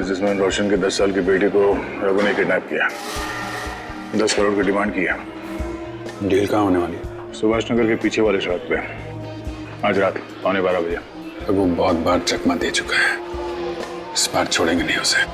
Businessman रोशन के 10 साल की बेटी को रघु ने किडनैप किया। 10 करोड़ की डिमांड की है। डील कहाँ होने वाली? सुभाष नगर के पीछे वाले सड़क पे आज रात 12:15 बजे। रघु बहुत बार चकमा दे चुका है, इस बार छोड़ेंगे नहीं उसे।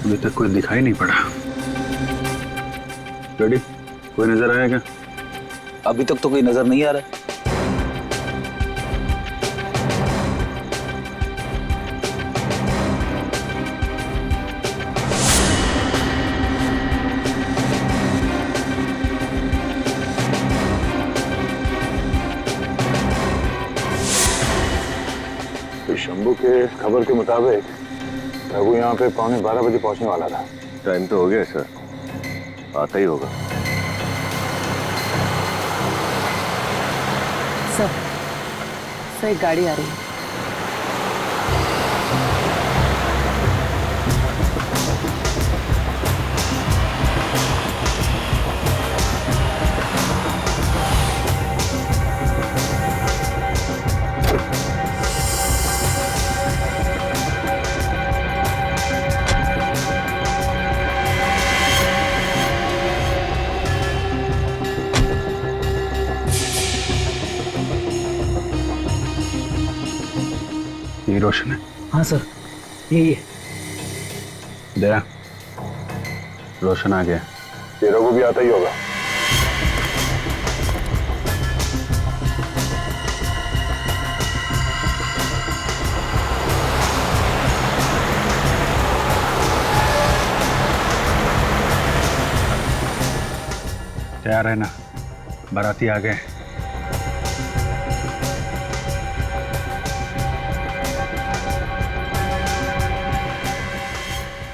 अभी तक कोई दिखाई नहीं पड़ा। रेडी? कोई नजर आया क्या? अभी तक तो कोई नजर नहीं आ रहा। तो शंभू के खबर के मुताबिक रघु यहाँ पे 12:15 बजे पहुंचने वाला था। टाइम तो हो गया सर, आता ही होगा। सर एक गाड़ी आ रही है। ये रोशन है? हाँ सर, यही है। दया, रोशन आ गया। ये रघु भी आता ही होगा। तैयार है ना? बाराती आ गए।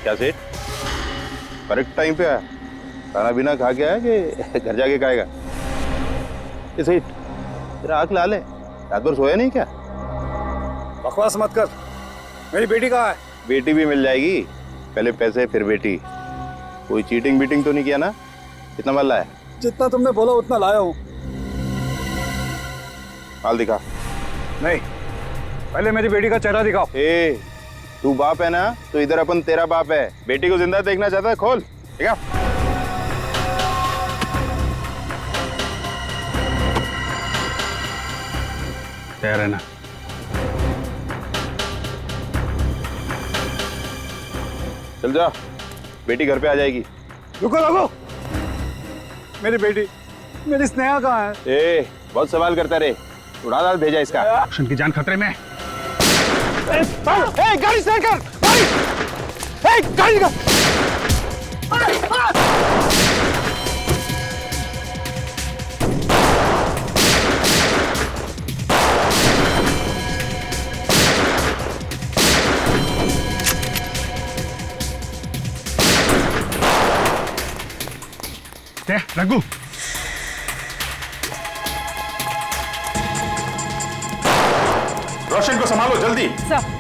क्या सेठ, करेक्ट टाइम पे आया? खाना पीना खा के आया कि घर जाके खाएगा? ये सेठ, तेरा आँख लाल है, रात भर सोया नहीं क्या? बकवास मत कर। मेरी बेटी कहाँ है? बेटी भी मिल जाएगी, पहले पैसे फिर बेटी। कोई चीटिंग बीटिंग तो नहीं किया ना? कितना माल लाया? जितना तुमने बोला उतना लाया हूँ। माल दिखा। नहीं, पहले मेरी बेटी का चेहरा दिखाओ। ए, तू बाप है ना, तो इधर अपन तेरा बाप है। बेटी को जिंदा देखना चाहता है? खोल, ठीक है? तैयार है ना? चल जा, बेटी घर पे आ जाएगी। रुको रुको, मेरी बेटी, मेरी स्नेहा कहाँ है? ए, बहुत सवाल करता रे, उड़ा दाल भेजा इसका। रोशन की जान खतरे में। गाड़ी स्टार्ट कर, गाड़ी का। रघु, रोशन को संभालो जल्दी। सर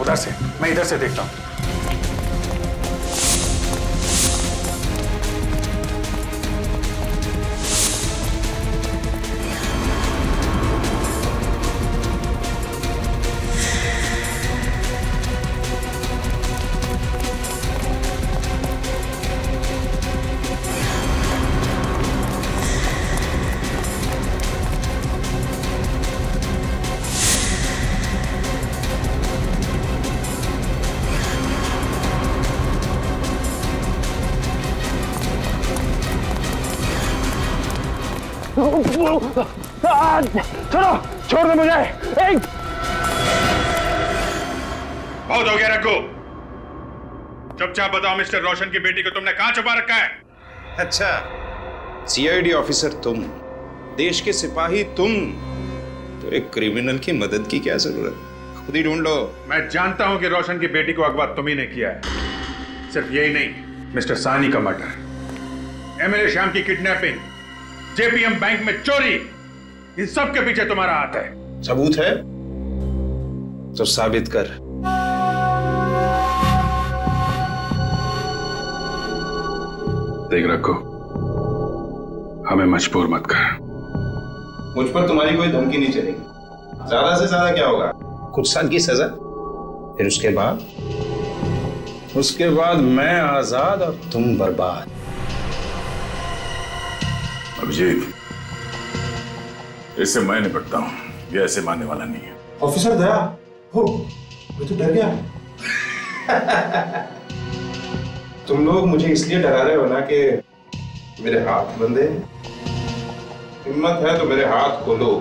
उधर से, मैं इधर से देखता हूँ। छोड़ो, छोड़ दो मुझे। बहुत हो गया रघु। चुपचाप बताओ मिस्टर रोशन की बेटी को तुमने कहां छुपा रखा है? अच्छा, सीआईडी ऑफिसर तुम, देश के सिपाही तुम, तो एक क्रिमिनल की मदद की क्या जरूरत? खुद ही ढूंढ लो। मैं जानता हूं कि रोशन की बेटी को अगवा तुम ही ने किया है। सिर्फ यही नहीं, मिस्टर सानी का मर्डर, एमएलए श्याम की किडनैपिंग, जेपीएम बैंक में चोरी, इन सब के पीछे तुम्हारा हाथ है। सबूत है तो साबित कर। देख रखो, हमें मजबूर मत कर। मुझ पर तुम्हारी कोई धमकी नहीं चलेगी। ज्यादा से ज्यादा क्या होगा? कुछ साल की सजा, फिर उसके बाद मैं आजाद और तुम बर्बाद। अभिजीत, इससे मैं निपटता हूं, ये ऐसे मानने वाला नहीं है। ऑफिसर दया हो, मैं तो डर गया। तुम लोग मुझे इसलिए डरा रहे हो ना कि मेरे हाथ बंधे। हिम्मत है तो मेरे हाथ खोलो,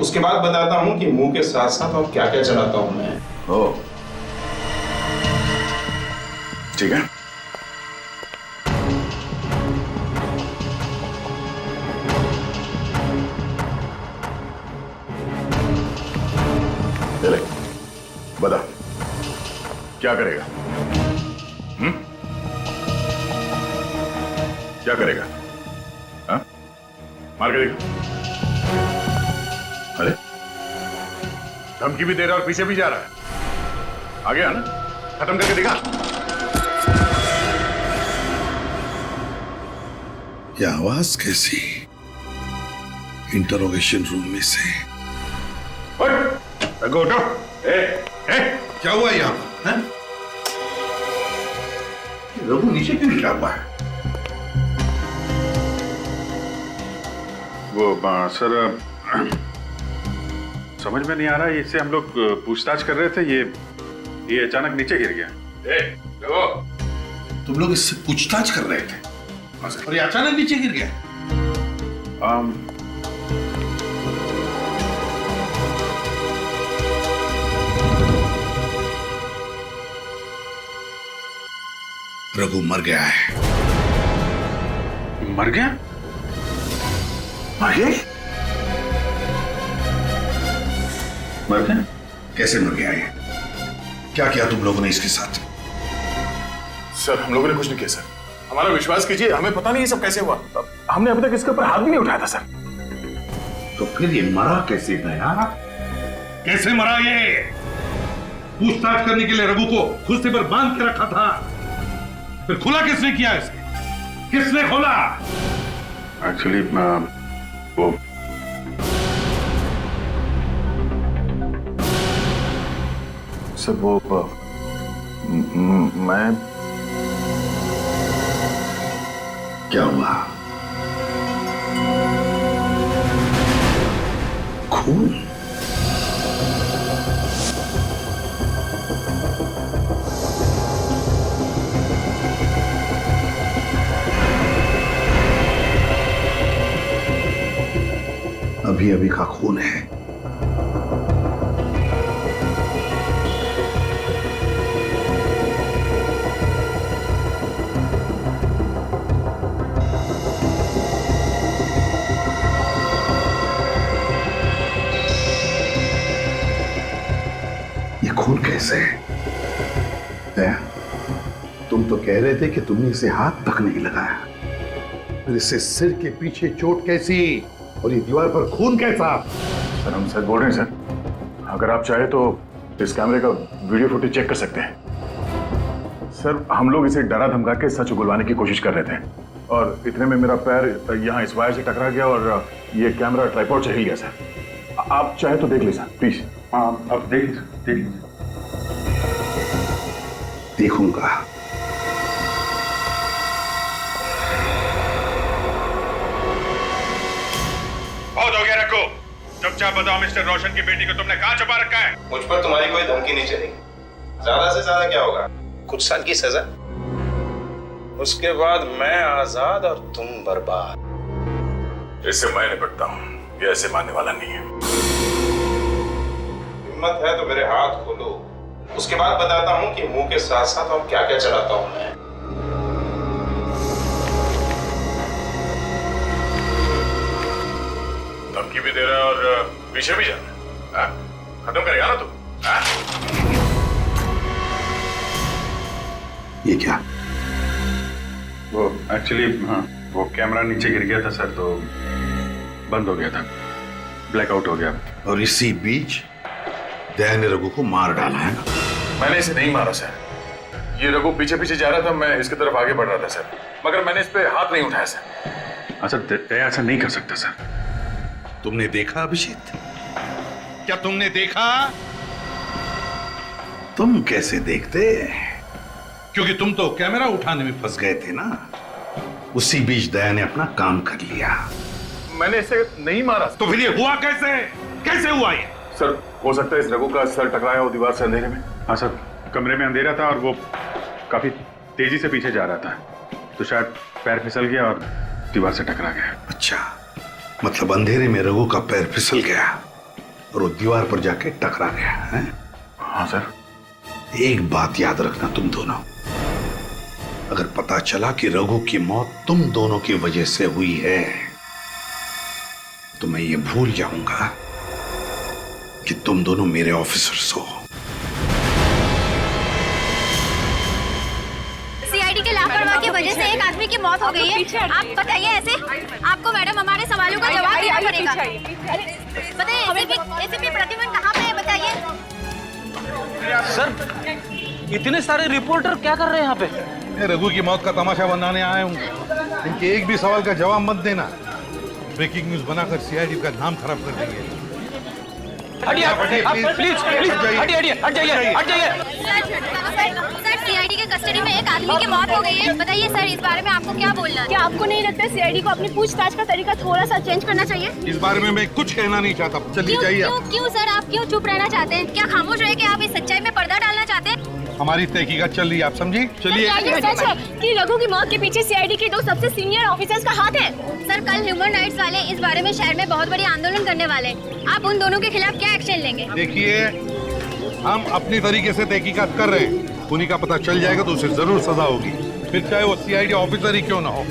उसके बाद बताता हूं कि मुंह के साथ साथ और क्या क्या चलाता हूं मैं। ओ, ठीक है। ले, बता क्या करेगा? क्या करेगा? हाँ? मार के देखा। अरे, धमकी भी दे रहा और पीछे भी जा रहा है। आ गया ना? खत्म करके दिखा। ये आवाज कैसी? इंटरोगेशन रूम में से। रघु उठो। क्या हुआ यहाँ पर? रघु नीचे क्यों गिरा हुआ है? वो सर, समझ में नहीं आ रहा है। इससे हम लोग पूछताछ कर रहे थे, ये अचानक नीचे गिर गया। तुम लोग इससे पूछताछ कर रहे थे और ये अचानक नीचे गिर गया? रघु मर गया है। मर गया? मर गया? मर गया? कैसे मर गया ये? क्या किया तुम लोगों ने इसके साथ? सर, हम लोगों ने कुछ नहीं किया सर। हमारा विश्वास कीजिए, हमें पता नहीं ये सब कैसे हुआ। हमने अभी तक इसके ऊपर हाथ भी नहीं उठाया था सर। तो फिर ये मरा कैसे गया? कैसे मरा ये? पूछताछ करने के लिए रघु को खुशी पर बांध के रखा था, फिर खुला किसने किया इसे? किसने खोला? एक्चुअली वो सर, वो मैं क्या हुआ? खून? अभी अभी का खून है। ये खून कैसे है? तुम तो कह रहे थे कि तुमने इसे हाथ तक नहीं लगाया, फिर इससे सिर के पीछे चोट कैसी और ये दीवार पर खून कैसा? सर, हम सर बोल रहे हैं सर। अगर आप चाहे तो इस कैमरे का वीडियो फुटेज चेक कर सकते हैं। सर, हम लोग इसे डरा धमका के सच उगलवाने की कोशिश कर रहे थे और इतने में मेरा पैर यहाँ इस वायर से टकरा गया और ये कैमरा ट्राइपॉड से हिल गया सर। आप चाहे तो देख लीजिए सर, प्लीज। हाँ, अब देख लीजिए। देखूंगा। बहुत हो गया रघु। चुपचाप बताओ मिस्टर रोशन की बेटी को तुमने कहां छुपा रखा है? मुझ पर तुम्हारी कोई धमकी नहीं चलेगी। ज्यादा से ज्यादा क्या होगा? कुछ साल की सजा, उसके बाद मैं आजाद और तुम बर्बाद। इससे मैं निपटता हूं, ये ऐसे मानने वाला नहीं है। हिम्मत है तो मेरे हाथ खोलो, उसके बाद बताता हूँ कि मुंह के साथ साथ और क्या क्या चलाता हूँ मैं। धमकी भी दे रहा है और पीछे भी जा रहा है। खत्म करेगा ना तू? ये क्या? वो एक्चुअली हाँ, वो कैमरा नीचे गिर गया था सर, तो बंद हो गया था, ब्लैकआउट हो गया। और इसी बीच दया ने रघु को मार डाला है ना? मैंने इसे नहीं मारा सर। ये रघु पीछे पीछे जा रहा था, मैं इसकी तरफ आगे बढ़ रहा था सर, मगर मैंने इस पे हाथ नहीं उठाया सर। हाँ सर, दया ऐसा नहीं कर सकता सर। तुमने देखा अभिजीत? क्या तुमने देखा? तुम कैसे देखते? क्योंकि तुम तो कैमरा उठाने में फंस गए थे ना। उसी बीच दया ने अपना काम कर लिया। मैंने इसे नहीं मारा। तो फिर ये हुआ कैसे? कैसे हुआ ये? सर हो सकता है इस रघु का सर टकराया हो दीवार से अंधेरे में। हाँ सर, कमरे में अंधेरा था और वो काफी तेजी से पीछे जा रहा था, तो शायद पैर फिसल गया और दीवार से टकरा गया। अच्छा, मतलब अंधेरे में रघु का पैर फिसल गया और वो दीवार पर जाके टकरा गया है? हाँ सर। एक बात याद रखना तुम दोनों, अगर पता चला कि रघु की मौत तुम दोनों की वजह से हुई है तो मैं ये भूल जाऊंगा कि तुम दोनों मेरे ऑफिसर्स हो। सीआईडी के लापरवाही की वजह से एक आदमी की मौत हो गई है। आप बताइए ऐसे? आपको मैडम हमारे सवालों का जवाब देना पड़ेगा। बताइए एसीपी प्रद्युम्न कहाँ पे है, बताइए। सर, इतने सारे रिपोर्टर क्या कर रहे हैं यहाँ पे? रघु की मौत का तमाशा बनाने आए हूँ। इनके एक भी सवाल का जवाब मत देना, ब्रेकिंग न्यूज बनाकर सीआईडी का नाम खराब कर देंगे। प्लीज हट जाइए। सर सीआईडी के कस्टडी में एक आदमी की मौत हो गई है। बताइए सर, इस बारे में आपको क्या बोलना है? क्या आपको नहीं लगता सीआईडी को अपनी पूछताछ का तरीका थोड़ा सा चेंज करना चाहिए? इस बारे में मैं कुछ कहना नहीं चाहता। चलिए जाइए। क्यों सर, आप क्यों चुप रहना चाहते हैं? क्या खामोश रह के आप इस सच्चाई में पर्दा डालना चाहते हैं? हमारी तहकीकात चल रही है, आप समझी? चलिए। ये सच है कि रघु की मौत के पीछे सीआईडी के दो सबसे सीनियर ऑफिसर्स का हाथ है? सर कल ह्यूमन राइट्स वाले इस बारे में शहर में बहुत बड़ी आंदोलन करने वाले हैं। आप उन दोनों के खिलाफ क्या एक्शन लेंगे? देखिए, हम अपनी तरीके से तहकीकात कर रहे हैं। उन्हीं का पता चल जाएगा तो उसे जरूर सजा होगी, फिर चाहे वो सीआईडी ऑफिसर ही क्यों ना हो।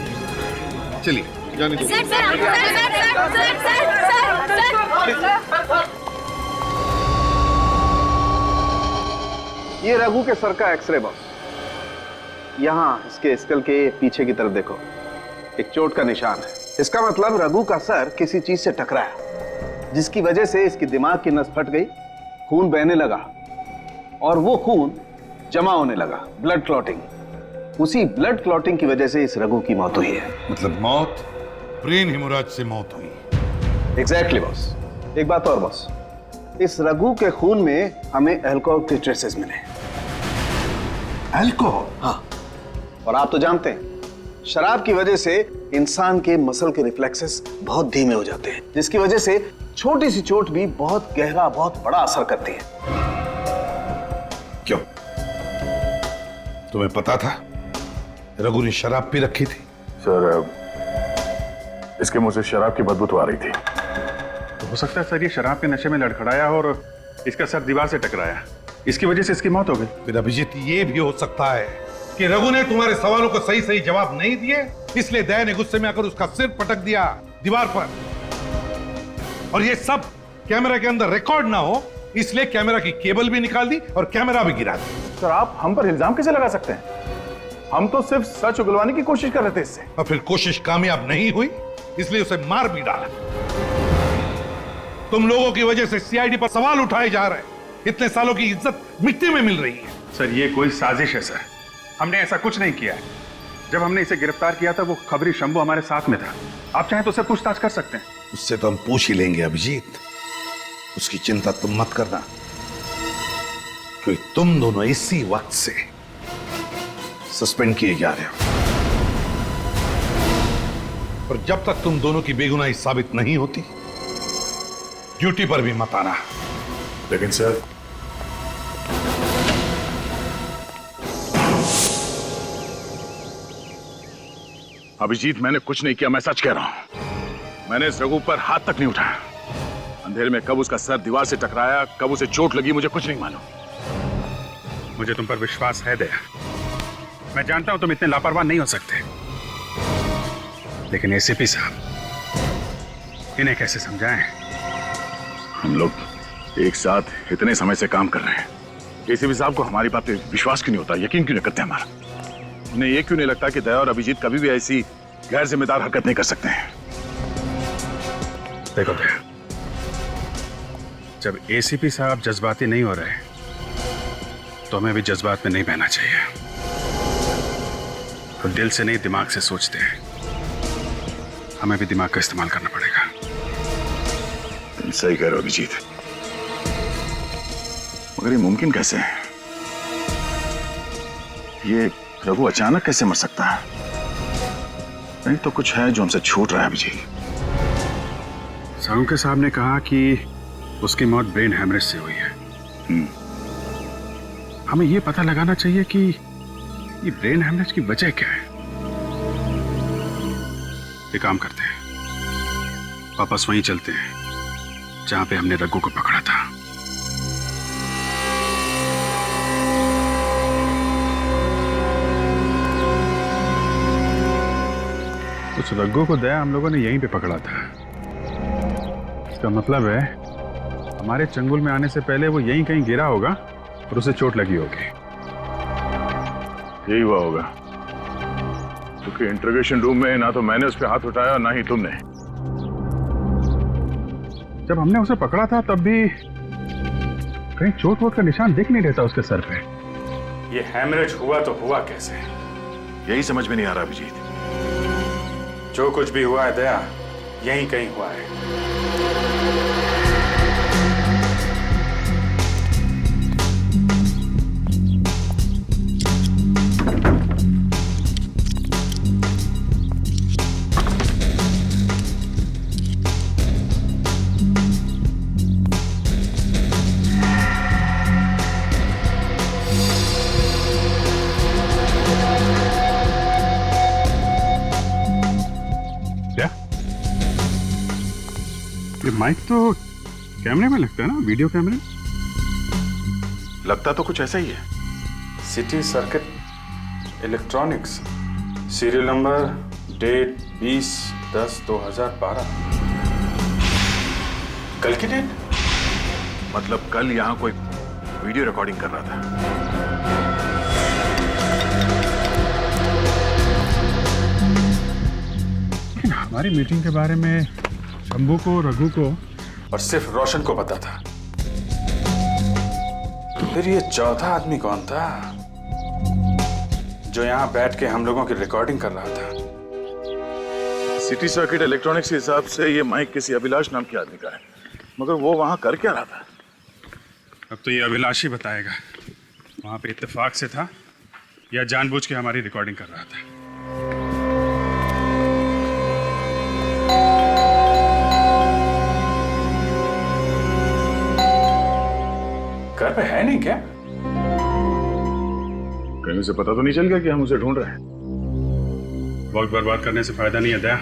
चलिए जाने दो। ये रघु के सर का एक्सरे बॉस। यहाँ इसके स्कल के पीछे की तरफ देखो, एक चोट का निशान है। इसका मतलब रघु का सर किसी चीज से टकराया, जिसकी वजह से इसकी दिमाग की नस फट गई, खून बहने लगा और वो खून जमा होने लगा, ब्लड क्लॉटिंग। उसी ब्लड क्लॉटिंग की वजह से इस रघु की मौत हुई है। मतलब मौत ब्रेन हेमोरेज से मौत हुई। Exactly boss. एक बात और बॉस, इस रघु के खून में हमें अल्कोहल के ट्रेसेस मिले। अल्कोहल? हाँ, और आप तो जानते हैं शराब की वजह से इंसान के मसल के रिफ्लेक्सेस बहुत धीमे हो जाते हैं, जिसकी वजह से छोटी सी चोट भी बहुत गहरा, बहुत बड़ा असर करती है। क्यों? तुम्हें पता था रघु ने शराब पी रखी थी? सर इसके मुंह से शराब की बदबू तो आ रही थी। तो हो सकता है सर ये शराब के नशे में लड़खड़ाया और इसका सर दीवार से टकराया, इसकी वजह से इसकी मौत हो गई। फिर अभिजीत ये भी हो सकता है कि रघु ने तुम्हारे सवालों को सही सही जवाब नहीं दिए, इसलिए दया ने गुस्से में आकर उसका सिर पटक दिया दीवार पर, और ये सब कैमरा के अंदर रिकॉर्ड ना हो इसलिए कैमरा की केबल भी निकाल दी और कैमरा भी गिरा दी। सर आप हम पर इल्जाम कैसे लगा सकते हैं? हम तो सिर्फ सच उगलवाने की कोशिश कर रहे थे इससे। और फिर कोशिश कामयाब नहीं हुई इसलिए उसे मार भी डाला। तुम लोगों की वजह से सीआईडी पर सवाल उठाए जा रहे हैं, इतने सालों की इज्जत मिट्टी में मिल रही है। सर ये कोई साजिश है सर, हमने ऐसा कुछ नहीं किया है। जब हमने इसे गिरफ्तार किया था वो खबरी शंभू हमारे साथ में था। आप चाहें तो उससे पूछताछ कर सकते हैं। उससे तो हम पूछ ही लेंगे अभिजीत, उसकी चिंता तुम मत करना, क्योंकि तुम दोनों इसी वक्त से सस्पेंड किए जा रहे हो। और जब तक तुम दोनों की बेगुनाही साबित नहीं होती ड्यूटी पर भी मत आना। लेकिन सर अभिजीत मैंने कुछ नहीं किया, मैं सच कह रहा हूं। मैंने इस रघु पर हाथ तक नहीं उठाया। अंधेरे में कब उसका सर दीवार से टकराया, कब उसे चोट लगी, मुझे कुछ नहीं मालूम। मुझे तुम पर विश्वास है दया। मैं जानता हूं तुम इतने लापरवाह नहीं हो सकते, लेकिन एसीपी साहब, इन्हें कैसे समझाएं? हम लोग एक साथ इतने समय से काम कर रहे हैं। एसीपी साहब को हमारी बात पे विश्वास क्यों नहीं होता, यकीन क्यों नहीं करते हमारा? उन्हें ये क्यों नहीं लगता कि दया और अभिजीत कभी भी ऐसी गैर जिम्मेदार हरकत नहीं कर सकते हैं? देखो दया, जब एसीपी साहब जज्बाती नहीं हो रहे तो हमें भी जज्बात में नहीं बहना चाहिए। तो दिल से नहीं, दिमाग से सोचते हैं। हमें भी दिमाग का इस्तेमाल करना पड़ेगा। तुम सही कह रहे हो अभिजीत, मगर ये मुमकिन कैसे है? ये रघु अचानक कैसे मर सकता है? नहीं तो कुछ है जो हमसे छूट रहा है अभिजीत। साळुंखे साहब ने कहा कि उसकी मौत ब्रेन हैमरेज से हुई है। हमें यह पता लगाना चाहिए कि ये ब्रेन हैमरेज की वजह क्या है। एक काम करते हैं, वापस वहीं चलते हैं जहां पे हमने रघु को पकड़ा था। उस रघु को दया हम लोगों ने यहीं पे पकड़ा था। इसका मतलब है हमारे चंगुल में आने से पहले वो यहीं कहीं गिरा होगा और उसे चोट लगी होगी। यही हुआ होगा, क्योंकि इंटरोगेशन रूम में ना तो मैंने उस पर हाथ उठाया और ना ही तुमने। जब हमने उसे पकड़ा था तब भी कहीं चोट वोट का निशान दिख नहीं रहता उसके सर पे। ये हैमरेज हुआ तो हुआ कैसे? यही समझ में नहीं आ रहा अभिजीत। जो कुछ भी हुआ है दया, यहीं कहीं हुआ है। ये माइक तो कैमरे में लगता है ना, वीडियो कैमरे। लगता तो कुछ ऐसा ही है। City circuit electronics, serial number, date 20/10/2012। कल की डेट? मतलब कल यहाँ कोई वीडियो रिकॉर्डिंग कर रहा था। लेकिन हमारी मीटिंग के बारे में शंभू को, रघु को और सिर्फ रोशन को पता था। फिर ये चौथा आदमी कौन था जो यहाँ बैठ के हम लोगों की रिकॉर्डिंग कर रहा था? सिटी सर्किट इलेक्ट्रॉनिक्स के हिसाब से ये माइक किसी अभिलाष नाम के आदमी का है, मगर वो वहां कर क्या रहा था? अब तो ये अभिलाष ही बताएगा वहां पे इत्तेफाक से था या जानबूझ के हमारी रिकॉर्डिंग कर रहा था। घर पे है नहीं क्या? कहीं उसे पता तो नहीं चल गया कि हम उसे ढूंढ रहे हैं? वक्त बर्बाद करने से फायदा नहीं है दया।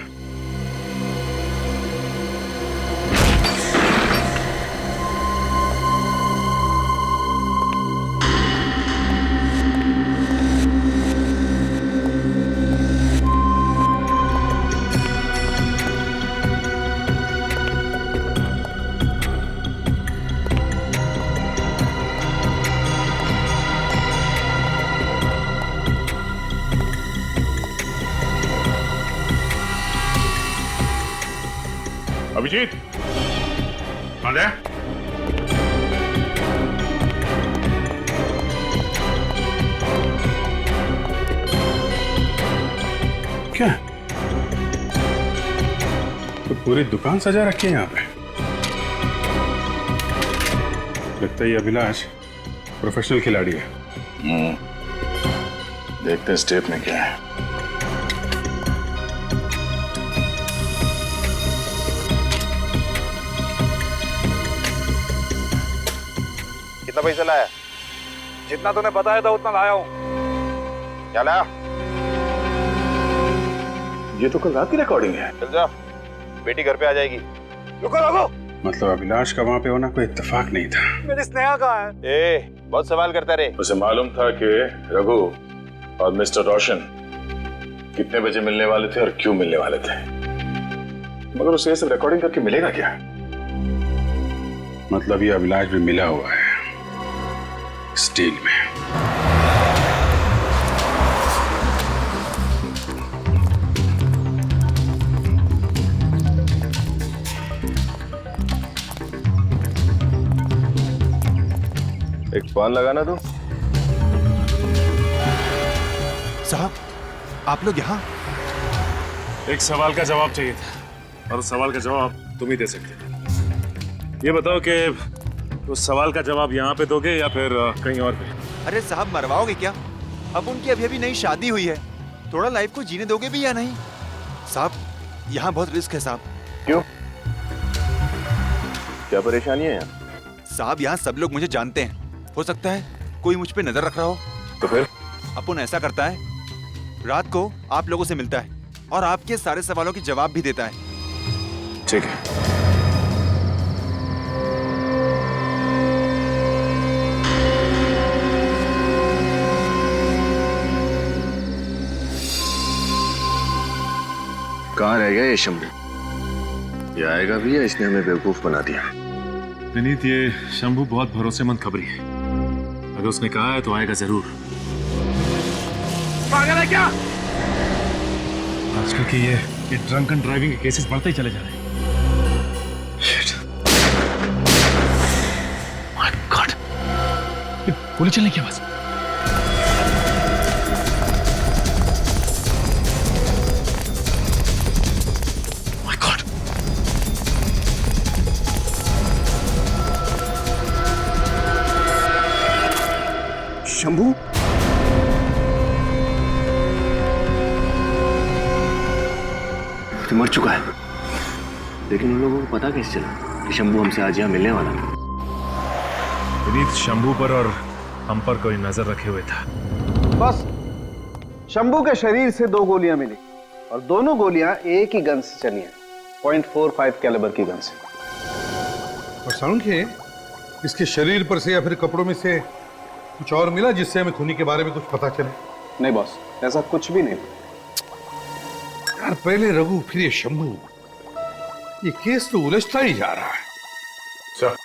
अभिजीत, कौन है? क्या तो पूरी दुकान सजा रखी है यहाँ पे? लगता है ये अभिलाष प्रोफेशनल खिलाड़ी है। देखते हैं स्टेप में क्या है। कितना पैसा लाया? जितना तूने बताया था उतना लाया हूं। क्या लाया? ये तो कल रात की रिकॉर्डिंग है। चल जा। बेटी घर पे आ जाएगी। रुको रुको, मतलब अभिलाष का वहां पे होना कोई इत्तेफाक नहीं था। मेरी स्नेहा कहाँ है? बहुत सवाल करता रहे। उसे मालूम था कि रघु और मिस्टर रोशन कितने बजे मिलने वाले थे और क्यों मिलने वाले थे, मगर उसे ये सब रिकॉर्डिंग करके मिलेगा क्या? मतलब ये अभिलाष भी मिला हुआ है स्टील में। एक फोन लगाना तो। साहब, आप लोग यहाँ? एक सवाल का जवाब चाहिए था और उस सवाल का जवाब तुम ही दे सकते हो। ये बताओ कि उस सवाल का जवाब यहाँ पे दोगे या फिर कहीं और पे? अरे साहब, मरवाओगे क्या? अब उनकी अभी अभी नई शादी हुई है, थोड़ा लाइफ को जीने दोगे भी या नहीं? साहब, यहाँ बहुत रिस्क है साहब। क्यों, क्या परेशानी है यहाँ? साहब, यहाँ सब लोग मुझे जानते हैं, हो सकता है कोई मुझ पे नजर रख रहा हो। तो फिर? अपुन ऐसा करता है, रात को आप लोगों से मिलता है और आपके सारे सवालों के जवाब भी देता है। ठीक है। कहाँ रह गया ये शंभू? ये आएगा भी या इसने हमें बेवकूफ बना दिया? विनीत, ये शंभू बहुत भरोसेमंद खबरी है। अगर उसने कहा है तो आएगा जरूर। पागल है क्या? आजकल के ये ड्रंक एंड ड्राइविंग के केसेस बढ़ते ही चले जा रहे हैं। माय गॉड, गोली चलने की आवाज। My God, Shambhu? तो मर चुका है, लेकिन उन लोगों को पता कैसे चला कि शंभू हमसे आज यहाँ मिलने वाला है? विनीत शंभू पर और हम पर कोई नजर रखे हुए था। बस शंभू के शरीर से 2 गोलियां मिली और दोनों गोलियां एक ही गन से चली हैं, .45 कैलिबर की गन से। और साउंड के इसके शरीर पर से या फिर कपड़ों में से कुछ और मिला जिससे हमें खूनी के बारे में कुछ पता चले? नहीं बॉस, ऐसा कुछ भी नहीं। यार, पहले रघु फिर ये शंभू, ये केस तो उलझता ही जा रहा है। सर,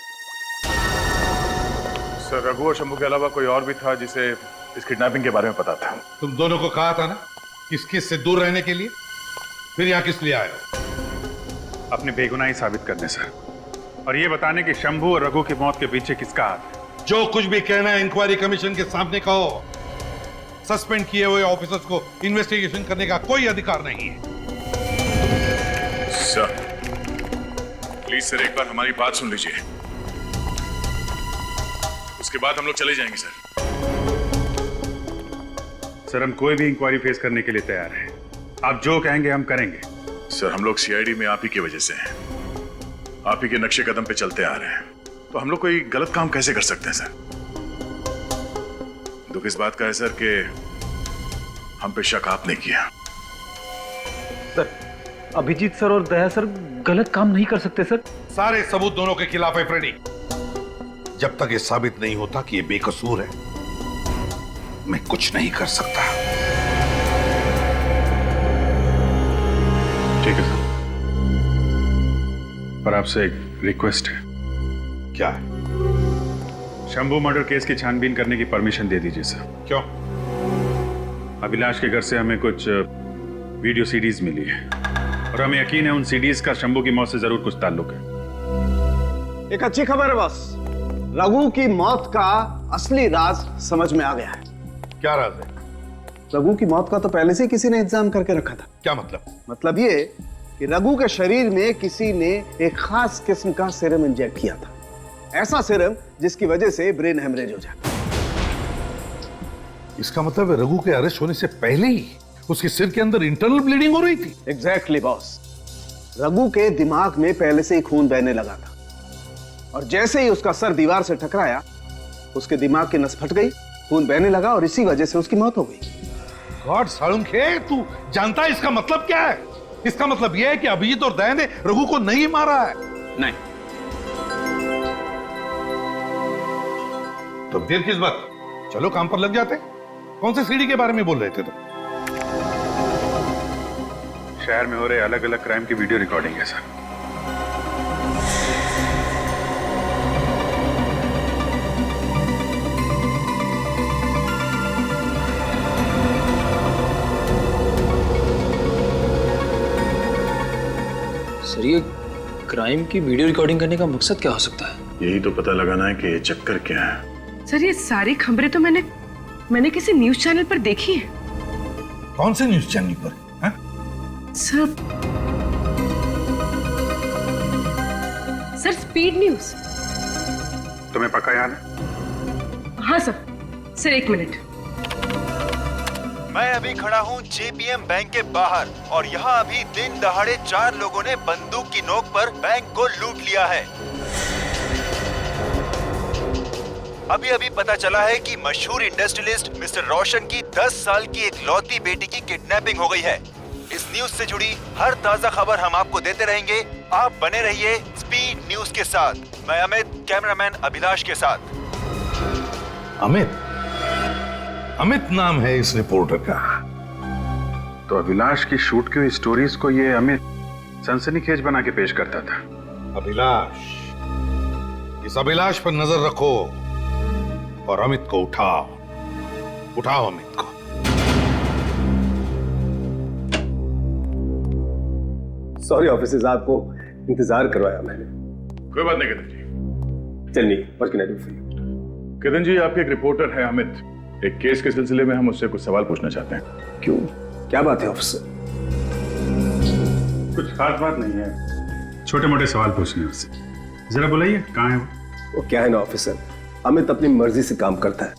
रघु और शंभू के अलावा कोई और भी था जिसे इस किडनैपिंग के बारे में पता था? तुम दोनों को कहा था ना इस केस से दूर रहने के लिए, फिर यहाँ किस लिए आए हो? अपनी बेगुनाही साबित करने सर, और ये बताने कि शंभू और रघु की मौत के पीछे किसका हाथ है। जो कुछ भी कहना है इंक्वायरी कमीशन के सामने कहो। सस्पेंड किए हुए ऑफिसर्स को इन्वेस्टिगेशन करने का कोई अधिकार नहीं है। सर, प्लीज सर, एक बार हमारी बात सुन लीजिए, उसके बाद हम लोग चले जाएंगे। सर, हम कोई भी इंक्वायरी फेस करने के लिए तैयार हैं। आप जो कहेंगे हम करेंगे। सर, हम लोग सीआईडी में आप ही की वजह से हैं, आप ही के नक्शे कदम पे चलते आ रहे हैं, तो हम लोग कोई गलत काम कैसे कर सकते हैं सर? दुख इस बात का है सर कि हम पे शक आपने किया। सर, अभिजीत सर और दया सर गलत काम नहीं कर सकते सर। सारे सबूत दोनों के खिलाफ है फ्रेडी। जब तक ये साबित नहीं होता कि ये बेकसूर है, मैं कुछ नहीं कर सकता। ठीक है सर, पर आपसे एक रिक्वेस्ट है। क्या है? शंभू मर्डर केस की छानबीन करने की परमिशन दे दीजिए सर। क्यों? अभिलाष के घर से हमें कुछ वीडियो सीडीज मिली है और हमें यकीन है उन सीडीज का शंभू की मौत से जरूर कुछ ताल्लुक है। एक अच्छी खबर है बॉस, रघु की मौत का असली राज समझ में आ गया है। क्या राज है? रघु की मौत का तो पहले से किसी ने इंतजाम करके रखा था। क्या मतलब? मतलब ये कि रघु के शरीर में किसी ने एक खास किस्म का सीरम इंजेक्ट किया था, ऐसा सीरम जिसकी वजह से ब्रेन हेमरेज हो जाता। इसका मतलब रघु के अरेस्ट होने से पहले ही उसके सिर के अंदर इंटरनल ब्लीडिंग हो रही थी। एग्जैक्टली बॉस, रघु के दिमाग में पहले से ही खून बहने लगा था और जैसे ही उसका सर दीवार से टकराया उसके दिमाग की नस फट गई, खून बहने लगा और इसी वजह से उसकी मौत हो गई। गॉड सालुंखे, तू जानता है इसका मतलब क्या है? इसका मतलब यह है कि अभिजीत और दया ने रघु को नहीं मारा है। नहीं। तो देर किस बात, चलो काम पर लग जाते। कौन से सीडी के बारे में बोल रहे थे तुम? शहर में हो रहे अलग अलग क्राइम की वीडियो रिकॉर्डिंग है सर। सर ये क्राइम की वीडियो रिकॉर्डिंग करने का मकसद क्या हो सकता है? यही तो पता लगाना है कि ये चक्कर क्या है। सर ये सारी खबरें तो मैंने किसी न्यूज चैनल पर देखी है। कौन से न्यूज चैनल पर? Sir speed news. तुम्हें पक्का याद है? हाँ सर एक मिनट। मैं अभी खड़ा हूँ जेपीएम बैंक के बाहर और यहाँ अभी दिन दहाड़े 4 लोगों ने बंदूक की नोक पर बैंक को लूट लिया है। अभी अभी पता चला है कि मशहूर इंडस्ट्रियलिस्ट मिस्टर रोशन की 10 साल की एक लौती बेटी की किडनैपिंग हो गई है। इस न्यूज से जुड़ी हर ताजा खबर हम आपको देते रहेंगे। आप बने रहिए स्पीड न्यूज के साथ। मैं अमित, कैमरामैन अभिलाष के साथ। अमित नाम है इस रिपोर्टर का। तो अभिलाष की शूट की हुई स्टोरीज को ये अमित सनसनीखेज बना के पेश करता था। अभिलाष, इस अभिलाष पर नजर रखो और अमित को उठाओ अमित को। सॉरी ऑफिसर्स, आपको इंतजार करवाया मैंने। कोई बात नहीं किदन जी। चलिए, what can I do for you? किदन जी, आपके एक रिपोर्टर है अमित। एक केस के सिलसिले में हम उससे कुछ सवाल पूछना चाहते हैं। क्यों, क्या बात है ऑफिसर? कुछ खास बात नहीं है, छोटे मोटे सवाल पूछने उससे। जरा बुलाइए, कहाँ है वो? क्या है ना ऑफिसर, अमित अपनी मर्जी से काम करता है।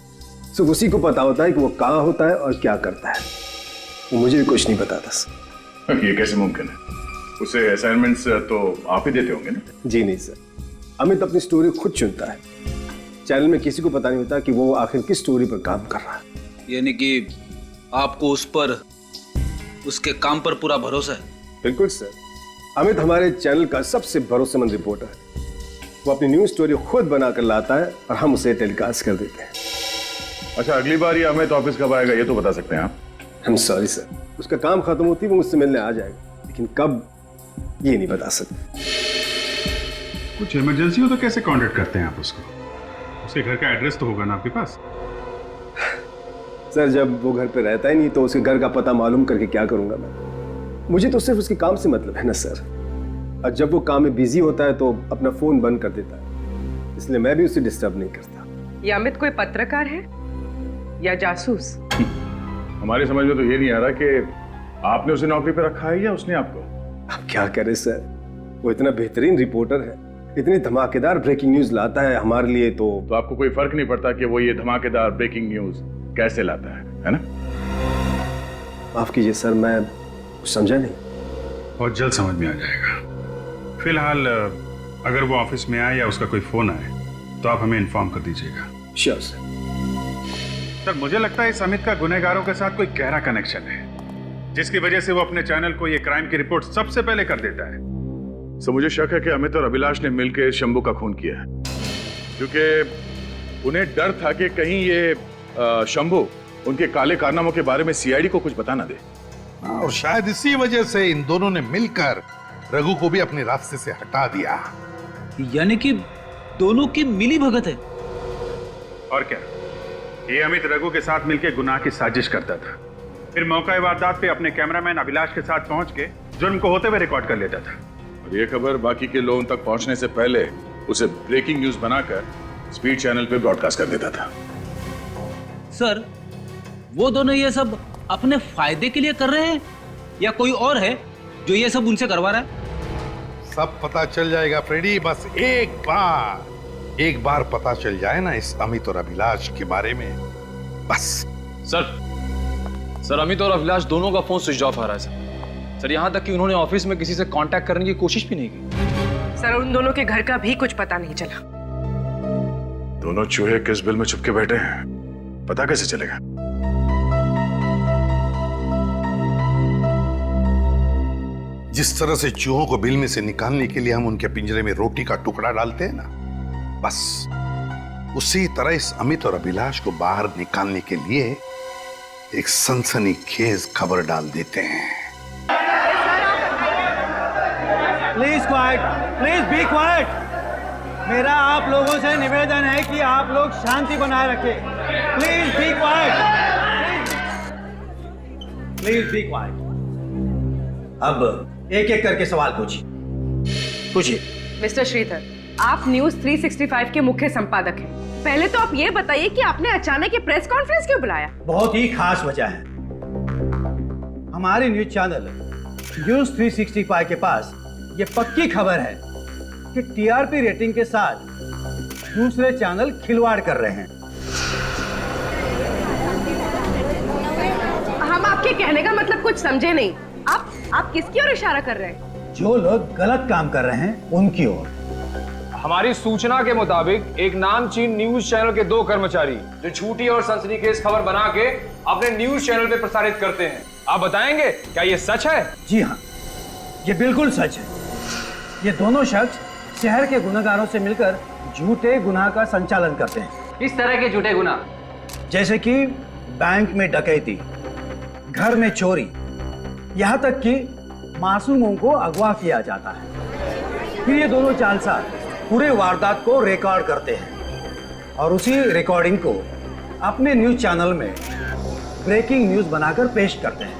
सिर्फ उसी को पता होता है कि वो कहाँ होता है और क्या करता है। वो मुझे भी कुछ नहीं बताता सर। ये कैसे मुमकिन है? उसे असाइनमेंट्स तो आप ही देते होंगे ना? जी नहीं सर, अमित अपनी स्टोरी खुद चुनता है। चैनल में किसी को पता नहीं होता कि वो आखिर किस स्टोरी पर काम कर रहा है। यानी कि आपको उस पर, उसके काम पर पूरा भरोसा है? बिल्कुल सर, अमित हमारे चैनल का सबसे भरोसेमंद रिपोर्टर है। वो अपनी न्यूज स्टोरी खुद बनाकर लाता है और हम उसे टेलीकास्ट कर देते हैं। अच्छा, अगली बार ये अमित ऑफिस कब आएगा ये तो बता सकते हैं आप? हम सॉरी सर, उसका काम खत्म होती है वो मुझसे मिलने आ जाएगा, लेकिन कब ये नहीं बता सकते। कुछ इमरजेंसी हो तो कैसे कांटेक्ट करते हैं आप उसको? उसके घर का एड्रेस तो होगा ना आपके पास? सर जब वो घर पे रहता ही नहीं तो उसके घर का पता मालूम करके क्या करूंगा मैं? मुझे तो सिर्फ उसके काम से मतलब है ना सर। और जब वो काम में बिजी होता है तो अपना फोन बंद कर देता है, इसलिए मैं भी उसे डिस्टर्ब नहीं करता। ये अमित कोई पत्रकार है या जासूस? हमारी समझ में तो ये नहीं आ रहा कि आपने उसे नौकरी पे रखा है या उसने आपको। अब क्या करे सर, वो इतना बेहतरीन रिपोर्टर है, इतनी धमाकेदार ब्रेकिंग न्यूज लाता है हमारे लिए। तो आपको कोई फर्क नहीं पड़ता कि वो ये धमाकेदार ब्रेकिंग न्यूज कैसे लाता है ना? माफ कीजिए सर, मैं समझा नहीं। बहुत जल्द समझ में आ जाएगा। फिलहाल अगर वो ऑफिस में आए या उसका कोई फोन आए तो आप हमें इन्फॉर्म कर दीजिएगा। Sure sir. सर मुझे लगता है इस अमित का गुनहगारों के साथ कोई गहरा कनेक्शन है, जिसकी वजह से वो अपने चैनल को ये क्राइम की रिपोर्ट सबसे पहले कर देता है। सो मुझे शक है कि अमित और अभिलाष ने मिलकर शंभू का खून किया है, क्योंकि उन्हें डर था कि कहीं ये शंभू उनके काले कारनामों के बारे में सीआईडी को कुछ बता ना दे। और शायद इसी वजह से इन दोनों ने मिलकर रघु को भी अपने रास्ते से हटा दिया। यानी कि दोनों की मिली भगत है। और क्या, ये अमित रघु के साथ मिलकर गुनाह की साजिश करता था, फिर मौका वारदात पे अपने कैमरामैन अभिलाष के साथ पहुंच के जुर्म को होते हुए रिकॉर्ड कर लेता था। और ये खबर बाकी के लोगों तक पहुंचने से पहले उसे ब्रेकिंग न्यूज बनाकर स्पीड चैनल पे ब्रॉडकास्ट कर देता था। सर वो दोनों ये सब अपने फायदे के लिए कर रहे हैं या कोई और है जो ये सब उनसे करवा रहा है? सब पता चल जाएगा फ्रेडी, बस एक बार पता चल जाए ना इस अमित और अभिलाष के बारे में, बस। सर अमित और अभिलाष दोनों का फोन स्विच ऑफ आ रहा है सर। यहाँ तक कि उन्होंने ऑफिस में किसी से कांटेक्ट करने की कोशिश भी नहीं की। सर उन दोनों के घर का भी कुछ पता नहीं चला। दोनों चूहे किस बिल में छुपके बैठे हैं, पता कैसे चलेगा? जिस तरह से चूहों को बिल में से निकालने के लिए हम उनके पिंजरे में रोटी का टुकड़ा डालते हैं ना, बस उसी तरह इस अमित और अभिलाष को बाहर निकालने के लिए एक सनसनीखेज खबर डाल देते हैं। Please quite, please be quite. मेरा आप लोगों से निवेदन है कि आप लोग शांति बनाए रखें। Please be quite, please be quite. अब एक एक करके सवाल पूछिए। मिस्टर श्रीधर, आप न्यूज 365 के मुख्य संपादक हैं। पहले तो आप ये बताइए कि आपने अचानक ये प्रेस कॉन्फ्रेंस क्यों बुलाया? बहुत ही खास वजह है। हमारे न्यूज चैनल न्यूज 365 के पास ये पक्की खबर है कि टीआरपी रेटिंग के साथ दूसरे चैनल खिलवाड़ कर रहे हैं। हम आपके कहने का मतलब कुछ समझे नहीं। आप किसकी ओर इशारा कर रहे हैं? जो लोग गलत काम कर रहे हैं उनकी ओर। हमारी सूचना के मुताबिक एक नामचीन न्यूज चैनल के 2 कर्मचारी जो झूठी और सनसनीखेज खबर बना के अपने न्यूज चैनल पे प्रसारित करते हैं। आप बताएंगे क्या ये सच है? जी हाँ, ये बिल्कुल सच है। ये दोनों शख्स शहर के गुनहगारों से मिलकर झूठे गुनाह का संचालन करते हैं। इस तरह के झूठे गुनाह जैसे कि बैंक में डकैती, घर में चोरी, यहाँ तक कि मासूमों को अगवा किया जाता है। फिर ये दोनों जालसाज पूरे वारदात को रिकॉर्ड करते हैं और उसी रिकॉर्डिंग को अपने न्यूज चैनल में ब्रेकिंग न्यूज बनाकर पेश करते हैं।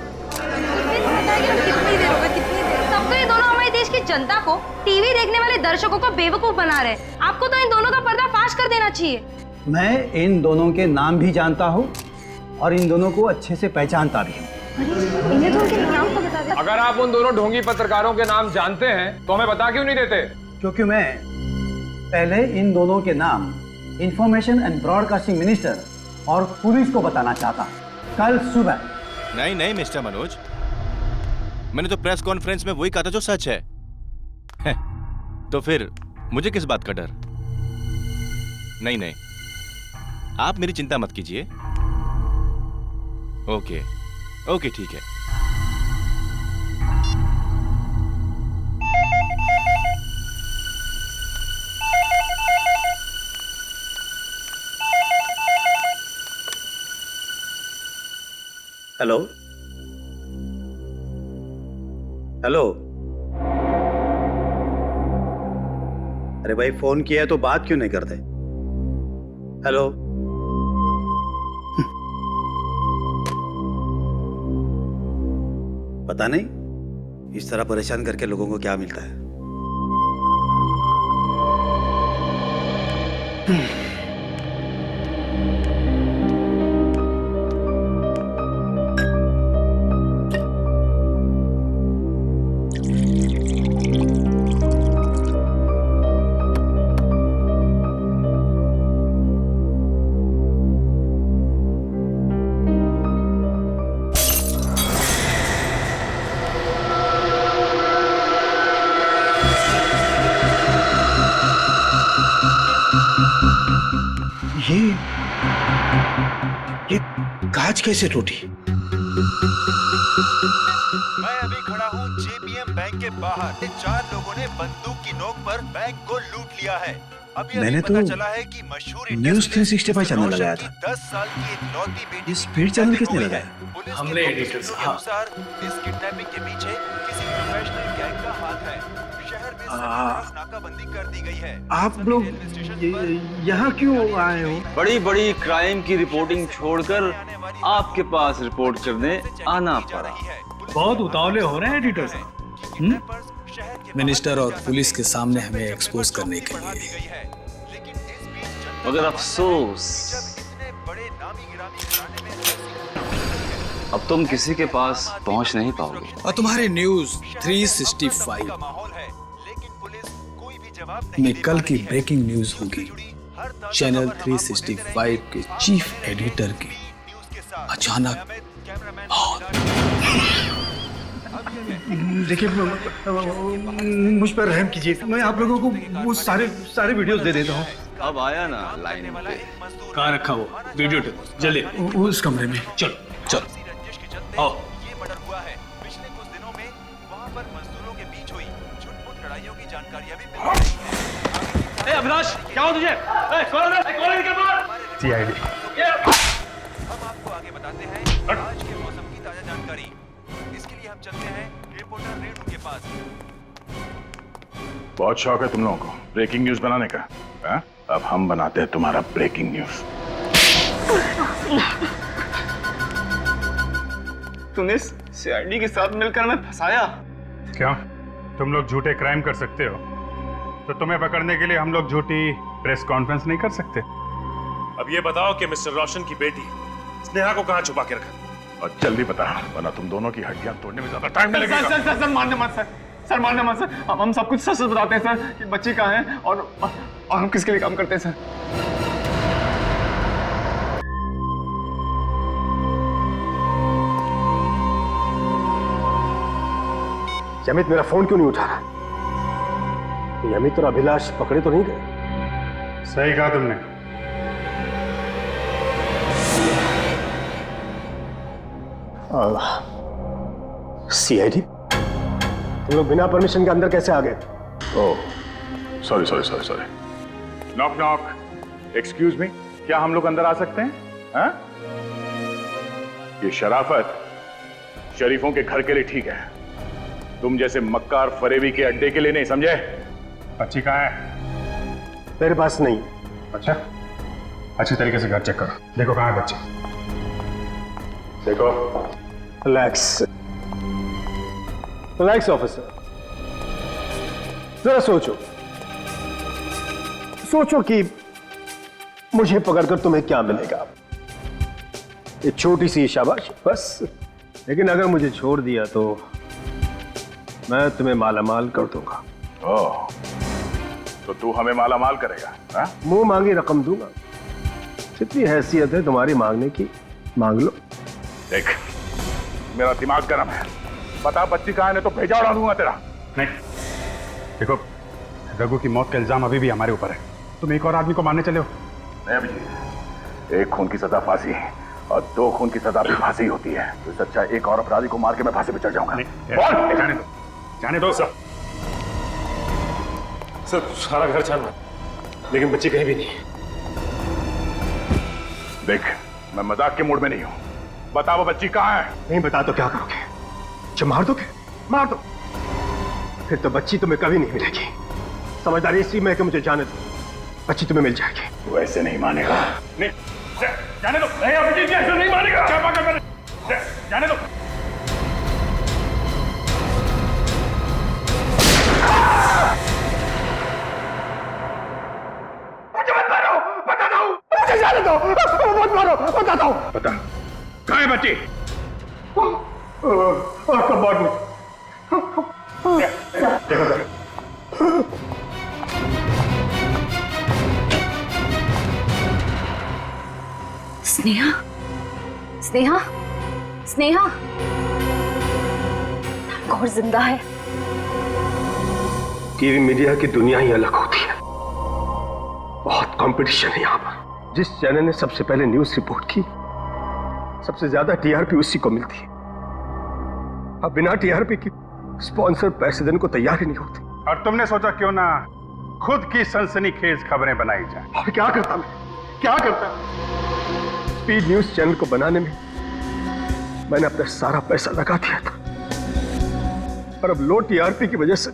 सबको ये दोनों हमारे देश की जनता को, टीवी देखने वाले दर्शकों को बेवकूफ बना रहे हैं। आपको तो इन दोनों का पर्दाफाश कर देना चाहिए। मैं इन दोनों के नाम भी जानता हूँ और इन दोनों को अच्छे से पहचानता भी हूँ। इन्हें तो उनके नाम तो बता दे। अगर आप उन दोनों ढोंगी पत्रकारों के नाम जानते हैं तो हमें बता क्यों नहीं देते? क्योंकि मैं पहले इन दोनों के नाम इंफॉर्मेशन एंड ब्रॉडकास्टिंग मिनिस्टर और पुलिस को बताना चाहता कल सुबह। नहीं मिस्टर मनोज, मैंने तो प्रेस कॉन्फ्रेंस में वही कहा था जो सच है। तो फिर मुझे किस बात का डर? नहीं, आप मेरी चिंता मत कीजिए। ओके, ठीक है। हेलो, अरे भाई, फोन किया है तो बात क्यों नहीं करते? हेलो, पता नहीं इस तरह परेशान करके लोगों को क्या मिलता है। ये कांच कैसे टूटी? मैं अभी खड़ा हूँ जेपीएम बैंक के बाहर। 4 लोगों ने बंदूक की नोक पर बैंक को लूट लिया है। मैंने तो चला है कि मशहूर न्यूज 365 चैनल लगाया था। 10 साल की एक लौती बेटी स्पीड चैनल किसने लगाया? हमने एडिटर साहब। इस किडनैपिंग के पीछे किसी प्रोफेशनल गैंग का हाथ है। शहर में नाकाबंदी कर दी गई है। आप लोग यहाँ क्यों आए हो? बड़ी क्राइम की रिपोर्टिंग छोड़कर आपके पास रिपोर्ट करने आना पड़ा। बहुत उतावले हो रहे हैं एडिटर साहब। मिनिस्टर और पुलिस के सामने हमें एक्सपोज करने के लिए। मगर अफसोस, अब तुम किसी के पास पहुंच नहीं पाओगे। और तुम्हारे न्यूज 365 में कल की ब्रेकिंग न्यूज होगी। चैनल 365 के चीफ एडिटर की अचानक देखिए, मुझ पर रहम कीजिए। मैं आप लोगों को वो सारे वीडियोस दे देता हूँ। अब आया ना लाइन पे। कहाँ रखा वो वीडियो टेप? जल्दी उस कमरे में। चलो आओ। अभिलाष, क्या हो तुझे? कौन निकल बाहर? CID। हम आपको आगे बताते हैं आज के मौसम की ताजा जानकारी। इसके लिए हम चलते हैं रिपोर्टर रेणु के पास। बहुत शौक है तुम लोगों को ब्रेकिंग न्यूज बनाने का, हा? अब हम बनाते हैं तुम्हारा ब्रेकिंग न्यूज। तूने CID के साथ मिलकर हमें फंसाया। क्यों? तुम लोग झूठे क्राइम कर सकते हो, तो तुम्हें पकड़ने के लिए हम लोग झूठी प्रेस कॉन्फ्रेंस नहीं कर सकते? अब ये बताओ कि मिस्टर रोशन की बेटी स्नेहा को कहाँ छुपा के रखा? और जल्दी बता, वरना तुम दोनों की हड्डियां तोड़ने में ज्यादा टाइम लगेगा। सर मारने मत सर, सर मारने मत सर। हम सब कुछ सच बताते हैं सर कि बच्ची कहाँ है और हम किसके लिए काम करते हैं सर। अमित मेरा फोन क्यों नहीं उठा रहा? ये अमित और अभिलाष पकड़े तो नहीं गए? सही कहा तुमने। CID, तुम लोग बिना परमिशन के अंदर कैसे आ गए? Oh sorry. Knock knock. Excuse me, क्या हम लोग अंदर आ सकते हैं? हाँ? ये शराफत शरीफों के घर के लिए ठीक है, तुम जैसे मक्कार फरेबी के अड्डे के लिए नहीं, समझे? बच्ची कहाँ है? मेरे पास नहीं। अच्छा, अच्छी तरीके से घर चेक करो, देखो कहाँ है बच्ची। देखो। रिलैक्स ऑफिसर, जरा सोचो कि मुझे पकड़कर तुम्हें क्या मिलेगा? एक छोटी सी शाबाश बस। लेकिन अगर मुझे छोड़ दिया तो मैं तुम्हें मालामाल कर दूंगा। ओह, तो तू हमें मालामाल करेगा? हा? मुंह मांगी रकम दूंगा। जितनी हैसियत है तुम्हारी मांगने की, मांग लो। देख, मेरा दिमाग गर्म है, बता बच्ची कहाँ है, नहीं तो भेजा उड़ा दूंगा तेरा। नहीं, देखो रघु की मौत का इल्जाम अभी भी हमारे ऊपर है, तुम एक और आदमी को मारने चले हो। नहीं अभिजीत, एक खून की सजा फांसी है और 2 खून की सजा भी फांसी होती है। तो सच्चा एक और अपराधी को मार के मैं फांसी पे चढ़ जाऊंगा। जाने दो सर। सारा घर छाना, लेकिन बच्ची कहीं भी नहीं। देख, मैं मजाक के मूड में नहीं हूं, बता वो बच्ची कहाँ है? नहीं बता तो क्या करोगे? जब मार दोगे? मार दो, फिर तो बच्ची तुम्हें कभी नहीं मिलेगी। समझदारी इसी में कि मुझे जाने दो, बच्ची तुम्हें मिल जाएगी। वैसे नहीं मानेगा। नहीं, जाने दो। नहीं अभिजीत, ऐसे नहीं मानेगा। क्या पागल कर रहे? जाने दो। जाने दो, मत मारो, बताता हूँ। बता, कहाँ है बच्ची? कबाड़ में। स्नेहा, स्नेहा, स्नेहा, और जिंदा है। टीवी मीडिया की दुनिया ही अलग होती है, बहुत कंपटीशन है यहाँ पर। जिस चैनल ने सबसे पहले न्यूज रिपोर्ट की, सबसे ज्यादा TRP उसी को मिलती है। अब बिना TRP की स्पॉन्सर पैसे देने को तैयार ही नहीं होते। और तुमने सोचा क्यों ना खुद की सनसनीखेज खबरें बनाई जाए? और क्या करता मैं, क्या करता? स्पीड न्यूज चैनल को बनाने में मैंने अपना सारा पैसा लगा दिया था, और अब लो TRP की वजह से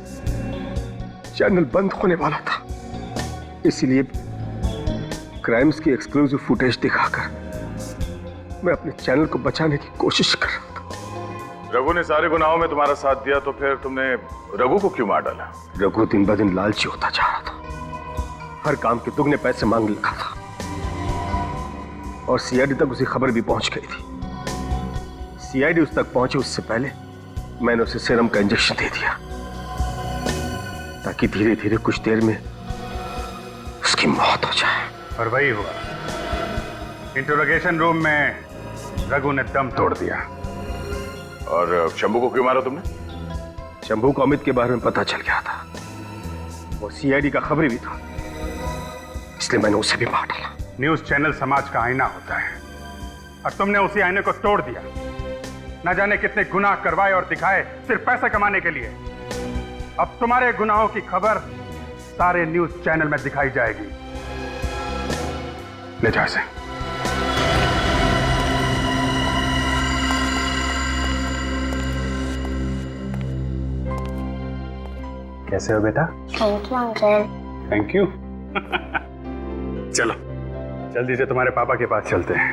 चैनल बंद होने वाला था। इसीलिए क्राइम्स की एक्सक्लूसिव फुटेज दिखाकर मैं अपने चैनल को बचाने की कोशिश कर रहा था। रघु ने सारे गुनाहों में तुम्हारा साथ दिया, तो फिर तुमने रघु को क्यों मार डाला? रघु दिन ब दिन लालची होता जा रहा था, हर काम के दुगने पैसे मांगने लगा था, और CID तक उसी खबर भी पहुंच गई थी। CID उस तक पहुंचे उससे पहले मैंने उसे सीरम का इंजेक्शन दे दिया, ताकि धीरे धीरे कुछ देर में उसकी मौत हो जाए। और वही हुआ। इंटरोगेशन रूम में रघु ने दम तोड़ दिया। और शंभू को क्यों मारा तुमने? शंभू को अमित के बारे में पता चल गया था, वो CID का खबरी भी था, इसलिए मैंने उसे भी मार डाला। न्यूज चैनल समाज का आईना होता है, और तुमने उसी आईने को तोड़ दिया। न जाने कितने गुनाह करवाए और दिखाए सिर्फ पैसे कमाने के लिए। अब तुम्हारे गुनाहों की खबर सारे न्यूज चैनल में दिखाई जाएगी। ले जाओ इसे। कैसे हो बेटा? Thank you uncle. Thank you. चलो जल्दी से तुम्हारे पापा के पास चलते हैं।